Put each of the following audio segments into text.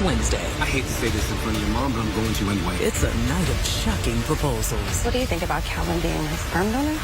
Wednesday. I hate to say this in front of your mom, but I'm going to anyway. It's a night of shocking proposals. What do you think about Calvin being my sperm donor?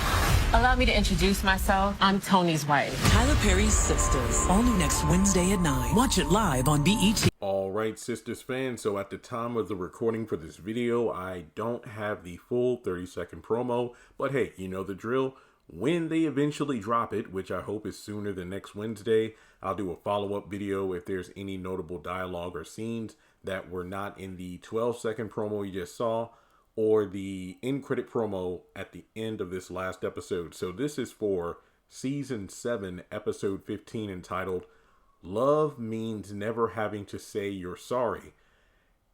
Allow me to introduce myself. I'm Tony's wife. Tyler Perry's Sistas. All new next Wednesday at 9. Watch it live on BET. All right, Sisters fans. So at the time of the recording for this video, I don't have the full 30-second promo. But hey, you know the drill. When they eventually drop it, which I hope is sooner than next Wednesday, I'll do a follow-up video if there's any notable dialogue or scenes that were not in the 12-second promo you just saw, or the end credit promo at the end of this last episode. So this is for season 7, episode 15, entitled Love Means Never Having to Say You're Sorry.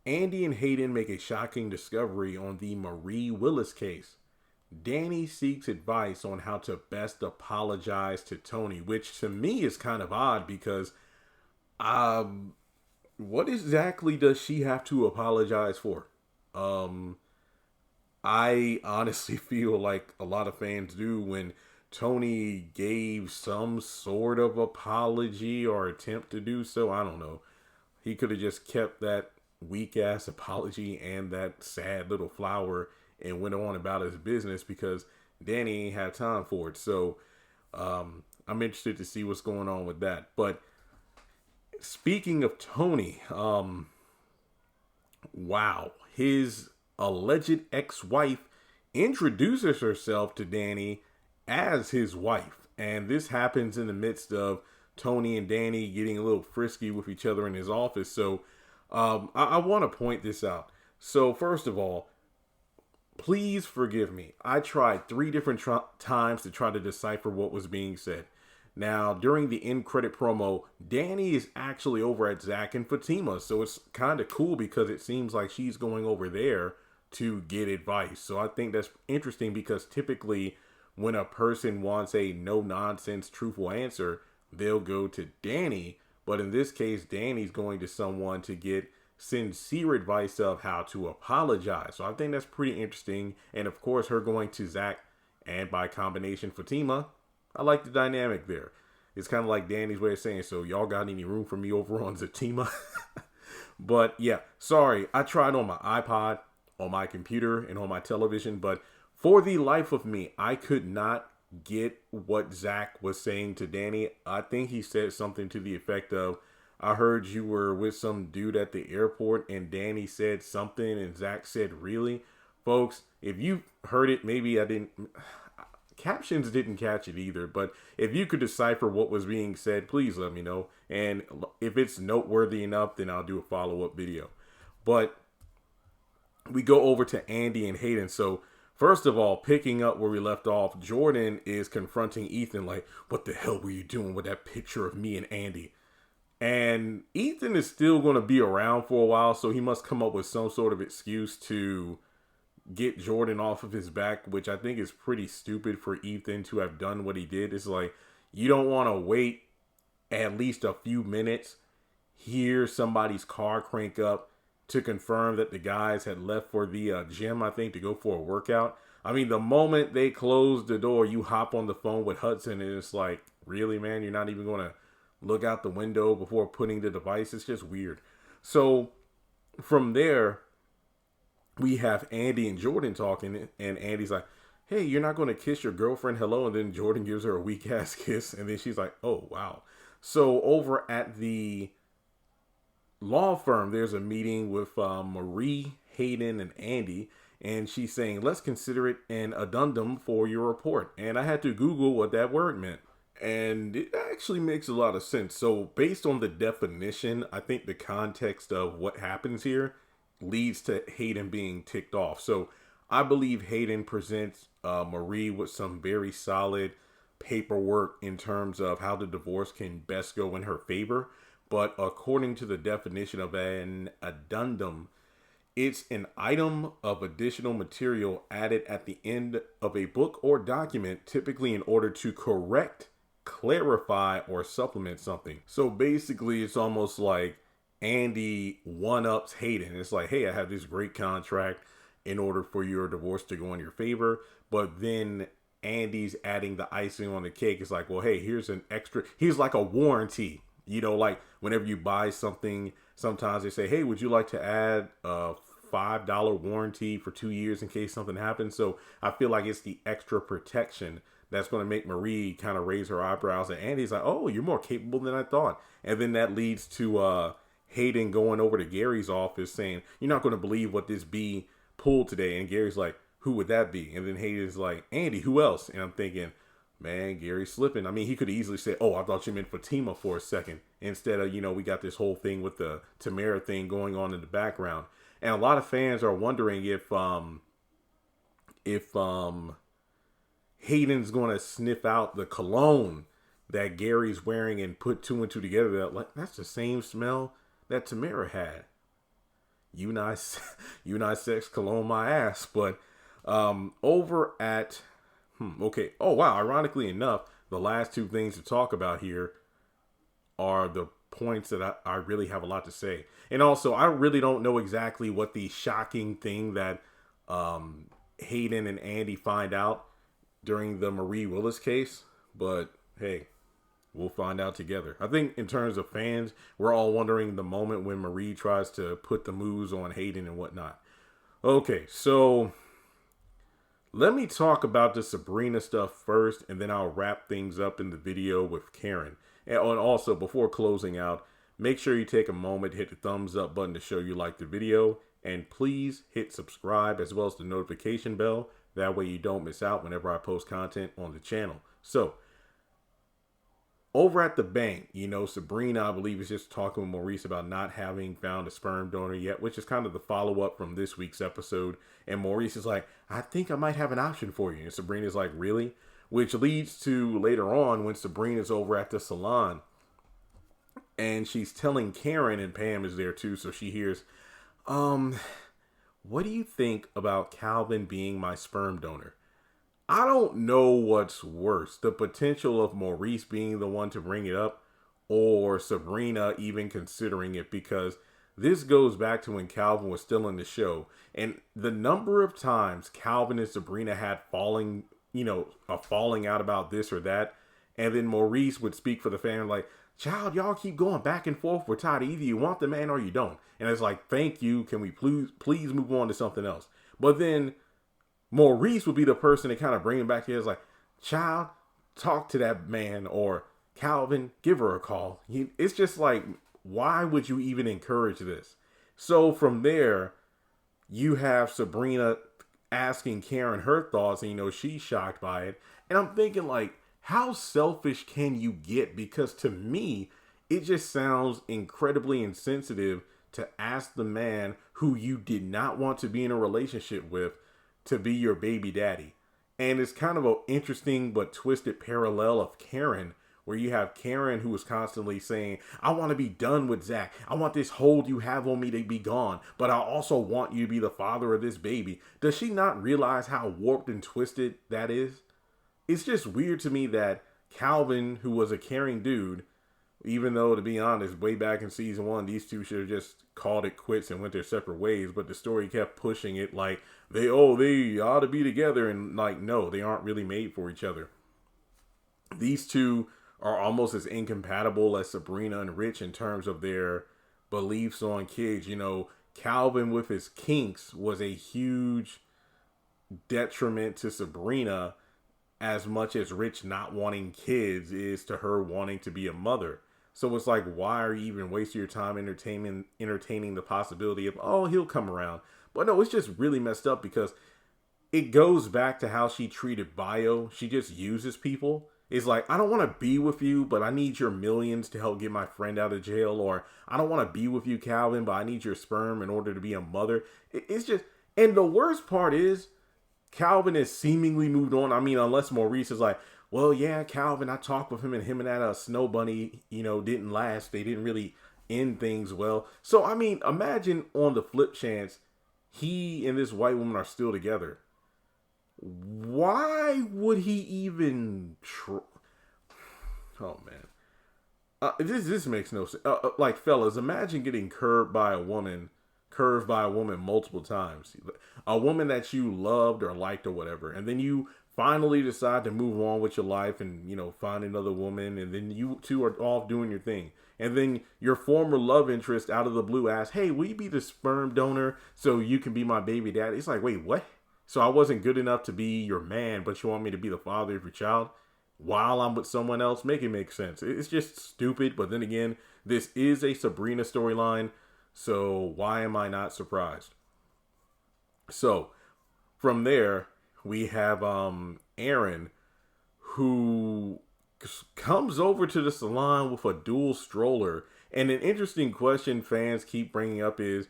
Andy and Hayden make a shocking discovery on the Marie Willis case. Danny seeks advice on how to best apologize to Tony, which to me is kind of odd because what exactly does she have to apologize for? I honestly feel like a lot of fans do when Tony gave some sort of apology or attempt to do so. I don't know. He could have just kept that weak ass apology and that sad little flower and went on about his business because Danny ain't had time for it. So I'm interested to see what's going on with that. But speaking of Tony, wow, his alleged ex-wife introduces herself to Danny as his wife. And this happens in the midst of Tony and Danny getting a little frisky with each other in his office. So I want to point this out. So first of all, please forgive me. I tried 3 different times to try to decipher what was being said. Now, during the end credit promo, Danny is actually over at Zach and Fatima. So it's kind of cool because it seems like she's going over there to get advice. So I think that's interesting because typically when a person wants a no-nonsense, truthful answer, they'll go to Danny. But in this case, Danny's going to someone to get sincere advice of how to apologize. So I think that's pretty interesting. And of course, her going to Zach and by combination Fatima, I like the dynamic there. It's kind of like Danny's way of saying, so y'all got any room for me over on Zatima? But yeah, sorry. I tried on my iPod, on my computer, and on my television, but for the life of me, I could not get what Zach was saying to Danny. I think he said something to the effect of, I heard you were with some dude at the airport, and Danny said something, and Zach said, really? Folks, if you heard it, maybe I didn't... Captions didn't catch it either, but if you could decipher what was being said, please let me know. And if it's noteworthy enough, then I'll do a follow-up video. But we go over to Andy and Hayden. So first of all, picking up where we left off, Jordan is confronting Ethan like, what the hell were you doing with that picture of me and Andy? And Ethan is still going to be around for a while, so he must come up with some sort of excuse to get Jordan off of his back, which I think is pretty stupid for Ethan to have done what he did. It's like, you don't want to wait at least a few minutes, hear somebody's car crank up to confirm that the guys had left for the gym, I think, to go for a workout. I mean, the moment they close the door, you hop on the phone with Hudson, and it's like, really, man? You're not even going to look out the window before putting the device? It's just weird. So from there, we have Andy and Jordan talking, and Andy's like, hey, you're not going to kiss your girlfriend hello? And then Jordan gives her a weak ass kiss, and then she's like, oh, wow. So over at the law firm, there's a meeting with Marie, Hayden, and Andy, and she's saying, let's consider it an addendum for your report. And I had to Google what that word meant, and it actually makes a lot of sense. So based on the definition, I think the context of what happens here leads to Hayden being ticked off. So I believe Hayden presents Marie with some very solid paperwork in terms of how the divorce can best go in her favor. But according to the definition of an addendum, it's an item of additional material added at the end of a book or document, typically in order to correct, clarify, or supplement something. So basically, it's almost like Andy one-ups Hayden. It's like, hey, I have this great contract in order for your divorce to go in your favor. But then Andy's adding the icing on the cake. It's like, well, hey, here's an extra. Here's like a warranty. You know, like whenever you buy something sometimes they say, hey, would you like to add a $5 warranty for 2 years in case something happens? So I feel like it's the extra protection that's going to make Marie kind of raise her eyebrows. And Andy's like, oh, you're more capable than I thought. And then that leads to Hayden going over to Gary's office saying, you're not going to believe what this bee pulled today. And Gary's like, who would that be? And then Hayden's like, Andy, who else? And I'm thinking, man, Gary's slipping. I mean, he could easily say, oh, I thought you meant Fatima for a second. Instead of, we got this whole thing with the Tamara thing going on in the background. And a lot of fans are wondering if Hayden's going to sniff out the cologne that Gary's wearing and put two and two together. That's the same smell that Tamara had. Unisex cologne my ass. But over at okay. Oh, wow. Ironically enough, the last two things to talk about here are the points that I really have a lot to say. And also, I really don't know exactly what the shocking thing that Hayden and Andy find out during the Marie Willis case. But, hey, we'll find out together. I think in terms of fans, we're all wondering the moment when Marie tries to put the moves on Hayden and whatnot. Okay, so let me talk about the Sabrina stuff first, and then I'll wrap things up in the video with Karen. And also, before closing out, make sure you take a moment to hit the thumbs up button to show you like the video. And please hit subscribe as well as the notification bell. That way you don't miss out whenever I post content on the channel. So, over at the bank, Sabrina, I believe, is just talking with Maurice about not having found a sperm donor yet, which is kind of the follow-up from this week's episode. And Maurice is like, I think I might have an option for you. And Sabrina's like, really? Which leads to later on when Sabrina's over at the salon and she's telling Karen, and Pam is there too, so she hears, what do you think about Calvin being my sperm donor? I don't know what's worse, the potential of Maurice being the one to bring it up or Sabrina even considering it, because this goes back to when Calvin was still in the show, and the number of times Calvin and Sabrina had a falling out about this or that, and then Maurice would speak for the family like, child, y'all keep going back and forth. We're tired. Either you want the man or you don't. And it's like, thank you. Can we please move on to something else? But then Maurice would be the person to kind of bring him back here. It's like, child, talk to that man, or Calvin, give her a call. It's just like, why would you even encourage this? So from there, you have Sabrina asking Karen her thoughts, and she's shocked by it. And I'm thinking, like, how selfish can you get? Because to me, it just sounds incredibly insensitive to ask the man who you did not want to be in a relationship with to be your baby daddy. And it's kind of an interesting but twisted parallel of Karen, where you have Karen who is constantly saying, I want to be done with Zach. I want this hold you have on me to be gone, but I also want you to be the father of this baby. Does she not realize how warped and twisted that is? It's just weird to me that Calvin, who was a caring dude, even though, to be honest, way back in season 1, these two should have just called it quits and went their separate ways. But the story kept pushing it like they ought to be together. And like, no, they aren't really made for each other. These two are almost as incompatible as Sabrina and Rich in terms of their beliefs on kids. Calvin with his kinks was a huge detriment to Sabrina, as much as Rich not wanting kids is to her wanting to be a mother. So it's like, why are you even wasting your time entertaining the possibility of, oh, he'll come around? But no, it's just really messed up, because it goes back to how she treated Bio. She just uses people. It's like, I don't want to be with you, but I need your millions to help get my friend out of jail. Or I don't want to be with you, Calvin, but I need your sperm in order to be a mother. It's just, and the worst part is, Calvin has seemingly moved on. I mean, unless Maurice is like, well, yeah, Calvin, I talked with him, and that Snow Bunny, didn't last. They didn't really end things well. So, I mean, imagine on the flip chance, he and this white woman are still together. Why would he even Oh, man. This makes no sense. Like, fellas, imagine getting curved by a woman multiple times. A woman that you loved or liked or whatever. And then you finally decide to move on with your life and, find another woman. And then you two are off doing your thing. And then your former love interest out of the blue asks, hey, will you be the sperm donor so you can be my baby daddy? It's like, wait, what? So I wasn't good enough to be your man, but you want me to be the father of your child while I'm with someone else? Make it make sense. It's just stupid. But then again, this is a Sabrina storyline. So why am I not surprised? So from there, we have Aaron, who comes over to the salon with a dual stroller. And an interesting question fans keep bringing up is,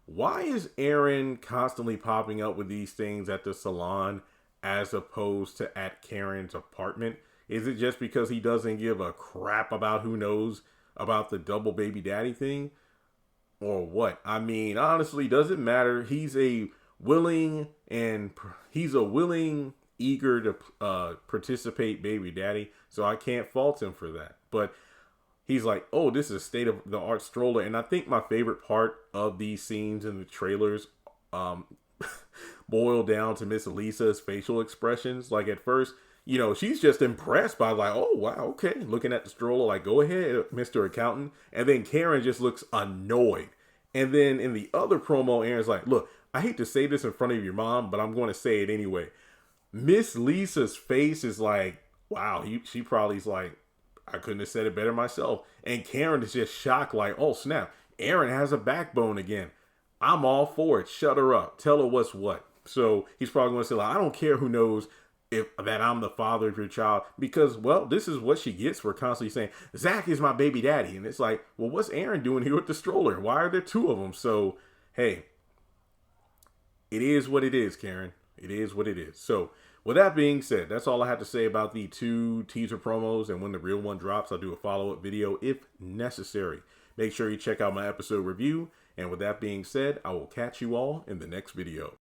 why is Aaron constantly popping up with these things at the salon as opposed to at Karen's apartment? Is it just because he doesn't give a crap about who knows about the double baby daddy thing? Or what? I mean, honestly, doesn't matter. He's a willing, eager to participate baby daddy. So I can't fault him for that. But he's like, oh, this is a state of the art stroller. And I think my favorite part of these scenes in the trailers boil down to Miss Lisa's facial expressions. Like at first, she's just impressed by like, oh, wow, okay. Looking at the stroller, like, go ahead, Mr. Accountant. And then Karen just looks annoyed. And then in the other promo, Aaron's like, look, I hate to say this in front of your mom, but I'm going to say it anyway. Miss Lisa's face is like, wow, she probably's like, I couldn't have said it better myself. And Karen is just shocked, like, oh, snap. Aaron has a backbone again. I'm all for it. Shut her up. Tell her what's what. So he's probably going to say, like, I don't care who knows that I'm the father of your child. Because, well, this is what she gets for constantly saying, Zach is my baby daddy. And it's like, well, what's Aaron doing here with the stroller? Why are there two of them? So, hey, it is what it is, Karen. It is what it is. So, with that being said, that's all I have to say about the 2 teaser promos. And when the real one drops, I'll do a follow-up video if necessary. Make sure you check out my episode review. And with that being said, I will catch you all in the next video.